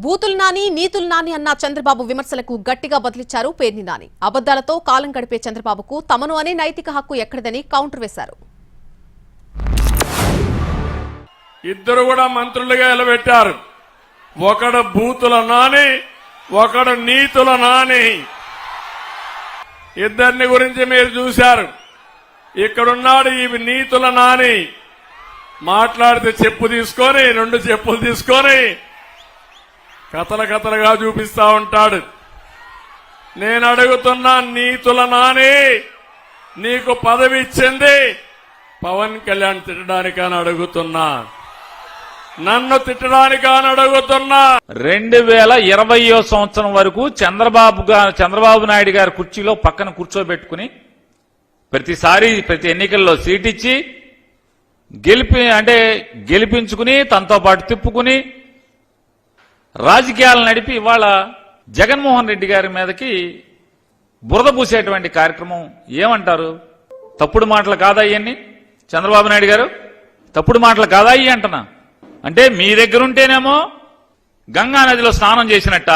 బూతులు నాని నీతులు నాని అన్న చంద్రబాబు విమర్శలకు గట్టిగా బదిలిచ్చారు పేర్ని నాని. అబద్దాలతో కాలం గడిపే చంద్రబాబుకు తమను అనే నైతిక హక్కు ఎక్కడిదని కౌంటర్ వేశారు. ఇద్దరు కూడా మంత్రులుగా నిలబెట్టారు. ఒకడు బూతుల నాని, ఒకడు నీతుల నాని. ఇద్దరిని గురించి మీరు చూశారు. ఇక్కడున్నాడు ఈ నీతుల నాని. మాట్లాడితే చెప్పు తీసుకొని, రెండు చెప్పులు తీసుకొని కథలుగా చూపిస్తా ఉంటాడు. నేను అడుగుతున్నా, నీతుల నాని, నీకు పదవి ఇచ్చింది పవన్ కళ్యాణ్ తిట్టడానికని అడుగుతున్నా, నన్ను తిట్టడానికని అడుగుతున్నా. 2020 సంవత్సరం వరకు చంద్రబాబు నాయుడు గారి కుర్చీలో పక్కన కూర్చోబెట్టుకుని ప్రతిసారి ప్రతి ఎన్నికల్లో సీట్ ఇచ్చి గెలిపించుకుని తనతో పాటు తిప్పుకుని రాజకీయాలు నడిపి ఇవాళ జగన్మోహన్ రెడ్డి గారి మీదకి బురద పూసేటువంటి కార్యక్రమం ఏమంటారు? తప్పుడు మాటలు కాదా ఇవన్నీ? చంద్రబాబు నాయుడు గారు తప్పుడు మాటలు కాదా ఇవి అంటున్నా. అంటే మీ దగ్గరుంటేనేమో గంగా నదిలో స్నానం చేసినట్ట,